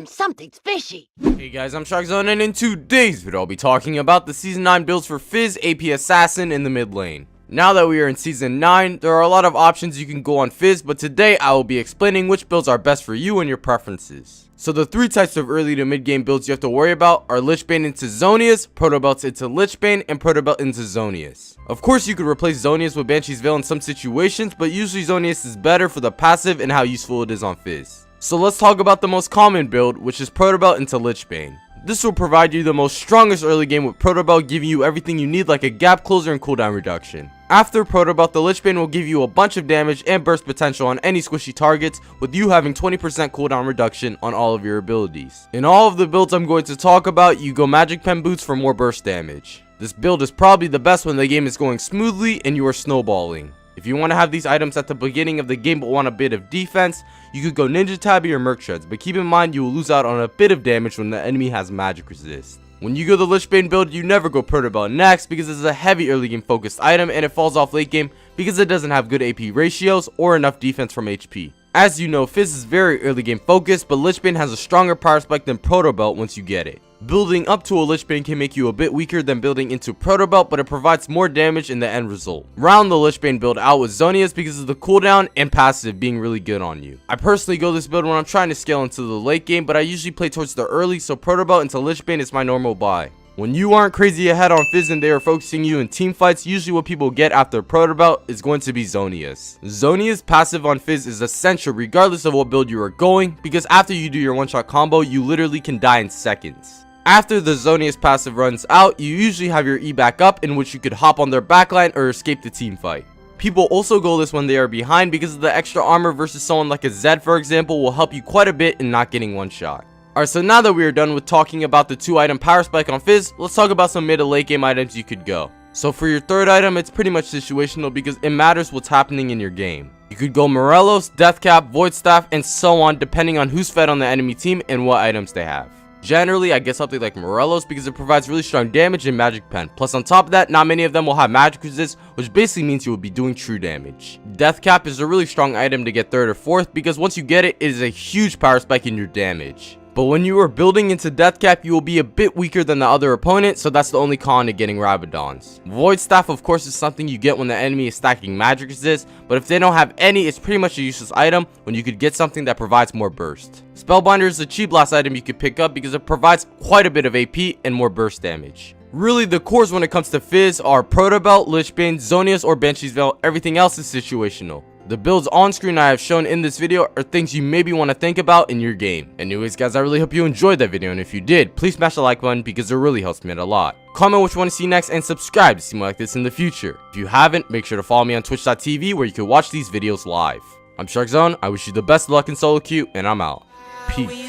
Something's fishy. Hey guys, I'm Sharkzone, and in today's video I'll be talking about the Season 9 builds for Fizz, AP Assassin in the mid lane. Now that we are in Season 9, there are a lot of options you can go on Fizz, but today I will be explaining which builds are best for you and your preferences. So the three types of early to mid game builds you have to worry about are Lichbane into Zonius, Protobelt into Lichbane, and Protobelt into Zonius. Of course you could replace Zonius with Banshee's Veil in some situations, but usually Zonius is better for the passive and how useful it is on Fizz. So let's talk about the most common build, which is Protobelt into Lichbane. This will provide you the most strongest early game, with Protobelt giving you everything you need like a gap closer and cooldown reduction. After Protobelt, the Lichbane will give you a bunch of damage and burst potential on any squishy targets, with you having 20% cooldown reduction on all of your abilities. In all of the builds I'm going to talk about, you go Magic Pen Boots for more burst damage. This build is probably the best when the game is going smoothly and you are snowballing. If you want to have these items at the beginning of the game but want a bit of defense, you could go Ninja Tabby or Merc Shreds, but keep in mind you will lose out on a bit of damage when the enemy has magic resist. When you go the Lichbane build, you never go Protobelt next because this is a heavy early game focused item and it falls off late game because it doesn't have good AP ratios or enough defense from HP. As you know, Fizz is very early game focused, but Lichbane has a stronger power spike than Protobelt once you get it. Building up to a Lichbane can make you a bit weaker than building into Protobelt, but it provides more damage in the end result. Round the Lichbane build out with Zonius because of the cooldown and passive being really good on you. I personally go this build when I'm trying to scale into the late game, but I usually play towards the early, so Protobelt into Lichbane is my normal buy. When you aren't crazy ahead on Fizz and they are focusing you in team fights, usually what people get after Protobelt is going to be Zonius. Zonius passive on Fizz is essential regardless of what build you are going, because after you do your one-shot combo, you literally can die in seconds. After the Zonius passive runs out, you usually have your E back up, in which you could hop on their backline or escape the team fight. People also go this when they are behind because of the extra armor versus someone like a Zed, for example, will help you quite a bit in not getting one shot. Alright, so now that we are done with talking about the 2-item power spike on Fizz, let's talk about some mid to late game items you could go. So for your third item, it's pretty much situational because it matters what's happening in your game. You could go Morelos, Deathcap, Void Staff, and so on depending on who's fed on the enemy team and what items they have. Generally, I get something like Morelos because it provides really strong damage and Magic Pen. Plus on top of that, not many of them will have magic resist, which basically means you will be doing true damage. Deathcap is a really strong item to get 3rd or 4th because once you get it, it is a huge power spike in your damage. But when you are building into Deathcap, you will be a bit weaker than the other opponent, so that's the only con to getting Rabadons. Void Staff, of course, is something you get when the enemy is stacking magic resist, but if they don't have any, it's pretty much a useless item when you could get something that provides more burst. Spellbinder is a cheap blast item you could pick up because it provides quite a bit of AP and more burst damage. Really, the cores when it comes to Fizz are Protobelt, Lichbane, Zonius, or Banshee's Veil. Everything else is situational. The builds on screen I have shown in this video are things you maybe want to think about in your game. Anyways guys, I really hope you enjoyed that video, and if you did, please smash the like button because it really helps me out a lot. Comment what you want to see next and subscribe to see more like this in the future. If you haven't, make sure to follow me on twitch.tv where you can watch these videos live. I'm Sharkzone, I wish you the best of luck in solo queue, and I'm out. Peace.